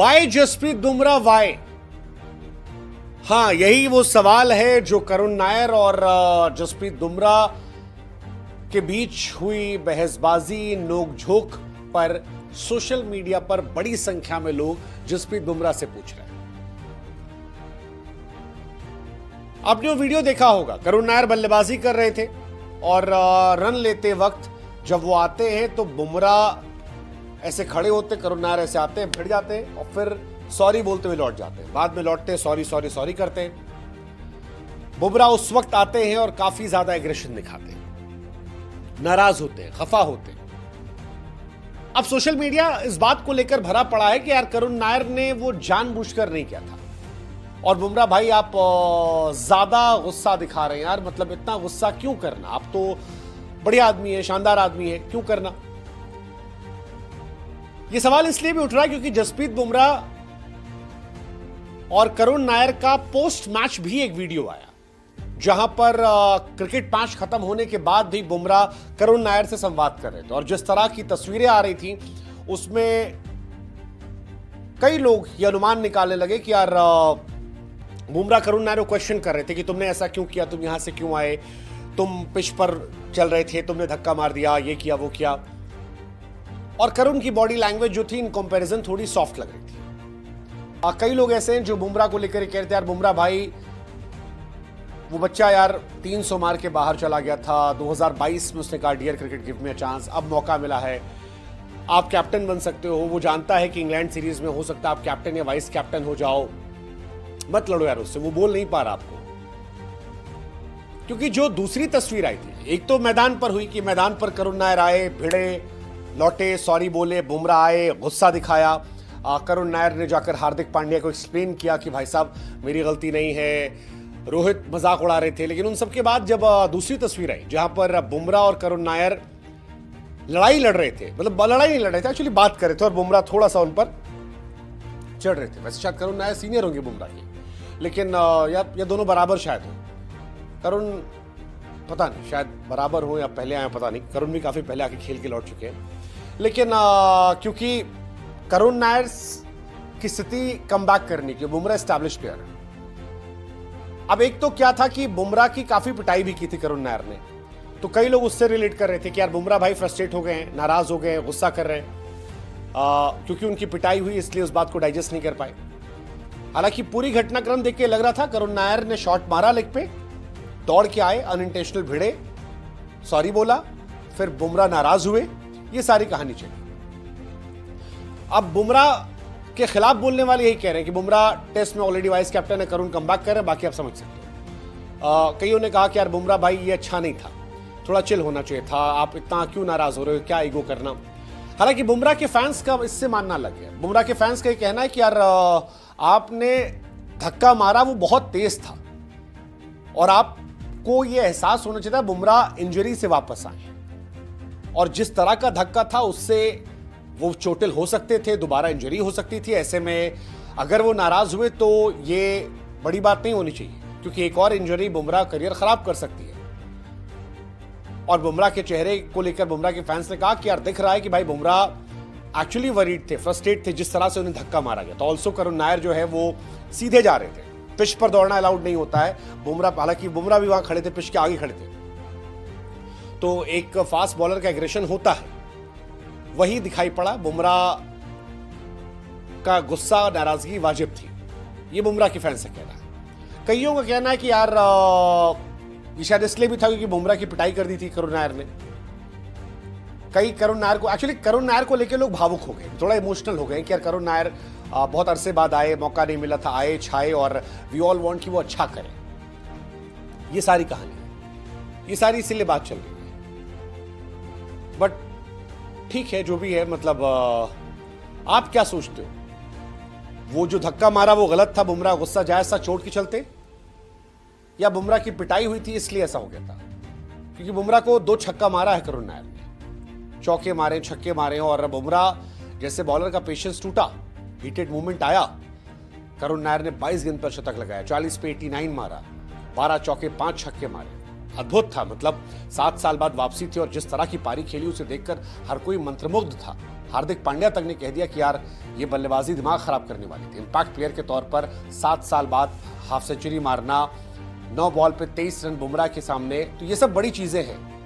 Y Jasprit Bumrah Y? हाँ, यही वो सवाल है जो करुण नायर और जसप्रीत बुमराह के बीच हुई बहसबाजी, नोकझोंक पर सोशल मीडिया पर बड़ी संख्या में लोग जसप्रीत बुमराह से पूछ रहे हैं। आपने वो वीडियो देखा होगा, करुण नायर बल्लेबाजी कर रहे थे और रन लेते वक्त जब वो आते हैं तो बुमराह ऐसे खड़े होते, करुण नायर ऐसे आते हैं, भिड़ जाते हैं और फिर सॉरी बोलते हुए लौट जाते हैं। बाद में लौटते सॉरी सॉरी सॉरी करते हैं। बुमराह उस वक्त आते हैं और काफी ज्यादा एग्रेशन दिखाते हैं, नाराज होते हैं, खफा होते हैं। अब सोशल मीडिया इस बात को लेकर भरा पड़ा है कि यार करुण नायर ने वो जानबूझकर नहीं किया था और बुमराह भाई आप ज्यादा गुस्सा दिखा रहे हैं यार, मतलब इतना गुस्सा क्यों करना, आप तो बढ़िया आदमी है, शानदार आदमी है, क्यों करना। यह सवाल इसलिए भी उठ रहा है क्योंकि जसप्रीत बुमराह और करुण नायर का पोस्ट मैच भी एक वीडियो आया जहां पर क्रिकेट मैच खत्म होने के बाद भी बुमराह करुण नायर से संवाद कर रहे थे और जिस तरह की तस्वीरें आ रही थी उसमें कई लोग ये अनुमान निकालने लगे कि यार बुमराह करुण नायर को क्वेश्चन कर रहे थे कि तुमने ऐसा क्यों किया, तुम यहां से क्यों आए, तुम पिच पर चल रहे थे, तुमने धक्का मार दिया, ये किया वो किया। और करुण की बॉडी लैंग्वेज जो थी इन कंपैरिजन थोड़ी सॉफ्ट लग रही थी। कई लोग ऐसे हैं जो बुमराह को लेकर कह रहे थे यार बुमराह भाई वो बच्चा यार 300 मार के बाहर चला गया था, 2022 में उसने कहा dear cricket give me a chance, अब मौका मिला है, आप कैप्टन बन सकते हो। वो जानता है कि इंग्लैंड सीरीज में हो सकता है आप कैप्टन या वाइस कैप्टन हो जाओ, मत लड़ो यार उससे। वो बोल नहीं पा रहा आपको क्योंकि जो दूसरी तस्वीर आई थी, एक तो मैदान पर हुई कि मैदान पर करुण नायर आए, भिड़े, लौटे, सॉरी बोले, बुमराह आए, गुस्सा दिखाया। करुण नायर ने जाकर हार्दिक पांड्या को एक्सप्लेन किया कि भाई साहब मेरी गलती नहीं है, रोहित मजाक उड़ा रहे थे। लेकिन उन सबके बाद जब दूसरी तस्वीर आई जहां पर बुमराह और करुण नायर लड़ाई लड़ रहे थे, मतलब लड़ाई नहीं लड़ रहे थे, एक्चुअली बात कर रहे थे और बुमराह थोड़ा सा उन पर चढ़ रहे थे। वैसे शायद करुण नायर सीनियर होंगे बुमराह के, लेकिन या दोनों बराबर शायद हो। करुण पता नहीं शायद बराबर हो या पहले आए, पता नहीं। करुण भी काफी पहले आके खेल के लौट चुके हैं, लेकिन क्योंकि करुण नायर की स्थिति कम बैक करने की, बुमराह एस्टैब्लिश प्लेयर है। अब एक तो क्या था कि बुमराह की काफी पिटाई भी की थी करुण नायर ने, तो कई लोग उससे रिलेट कर रहे थे कि यार बुमराह भाई फ्रस्ट्रेट हो गए हैं, नाराज हो गए हैं, गुस्सा कर रहे हैं क्योंकि उनकी पिटाई हुई, इसलिए उस बात को डाइजेस्ट नहीं कर पाए। हालांकि पूरी घटनाक्रम देख के लग रहा था करुण नायर ने शॉट मारा लेग पे, दौड़ के आए, अनइंटेंशनल भिड़े, सॉरी बोला, फिर बुमराह नाराज हुए, ये सारी कहानी चली। अब बुमराह के खिलाफ बोलने वाले यही कह रहे हैं कि बुमराह टेस्ट में ऑलरेडी वाइस कैप्टन है, करुण कमबैक कर रहे हैं, बाकी आप समझ सकते हो। कईयों ने कहा कि यार बुमराह भाई ये अच्छा नहीं था, थोड़ा चिल होना चाहिए था, आप इतना क्यों नाराज हो रहे हो, क्या ईगो करना। हालांकि बुमराह के फैंस का इससे मानना लग गया। बुमराह के फैंस का ये कहना है कि यार आपने धक्का मारा वो बहुत तेज था और आपको ये एहसास होना चाहिए था बुमराह इंजरी से वापस आए और जिस तरह का धक्का था उससे वो चोटिल हो सकते थे, दोबारा इंजरी हो सकती थी। ऐसे में अगर वो नाराज हुए तो ये बड़ी बात नहीं होनी चाहिए क्योंकि एक और इंजरी बुमराह करियर खराब कर सकती है। और बुमराह के चेहरे को लेकर बुमराह के फैंस ने कहा कि यार दिख रहा है कि भाई बुमराह एक्चुअली वरीड थे, फ्रस्ट्रेट थे जिस तरह से उन्हें धक्का मारा गया। तो ऑल्सो करुण नायर जो है वो सीधे जा रहे थे, पिच पर दौड़ना अलाउड नहीं होता है। बुमराह, हालांकि बुमराह भी वहां खड़े थे, पिच के आगे खड़े थे, तो एक फास्ट बॉलर का एग्रेशन होता है, वही दिखाई पड़ा। बुमराह का गुस्सा, नाराजगी वाजिब थी, ये बुमराह के फैंस से कहना है। कईयों का कहना है कि यार ये शायद इसलिए भी था क्योंकि बुमराह की पिटाई कर दी थी करुण नायर ने। कई करुण नायर को, एक्चुअली करुण नायर को लेकर लोग भावुक हो गए, थोड़ा इमोशनल हो गए कि यार करुण नायर बहुत अरसे बाद आए, मौका नहीं मिला था, आए छाए और वी ऑल वांट कि वो अच्छा करे। ये सारी कहानी है, ये सारी इसीलिए बात चल रही है। बट ठीक है, जो भी है, मतलब आप क्या सोचते हो, वो जो धक्का मारा वो गलत था, बुमराह गुस्सा जायज था चोट के चलते, या बुमराह की पिटाई हुई थी इसलिए ऐसा हो गया था? क्योंकि बुमराह को 2 छक्का मारा है करुण नायर ने, चौके मारे, छक्के मारे, और बुमराह जैसे बॉलर का पेशेंस टूटा, हीटेड मूवमेंट आया, करुण नायर ने 22 गेंद पर शतक लगाया, 40 पे 89 मारा, 12 चौके 5 छक्के मारे। अद्भुत था, मतलब 7 साल बाद वापसी थी और जिस तरह की पारी खेली उसे देखकर हर कोई मंत्रमुग्ध था। हार्दिक पांड्या तक ने कह दिया कि यार ये बल्लेबाजी दिमाग खराब करने वाली थी। इंपैक्ट प्लेयर के तौर पर 7 साल बाद हाफ सेंचुरी मारना, 9 बॉल पे 23 रन बुमराह के सामने, तो ये सब बड़ी चीजें हैं।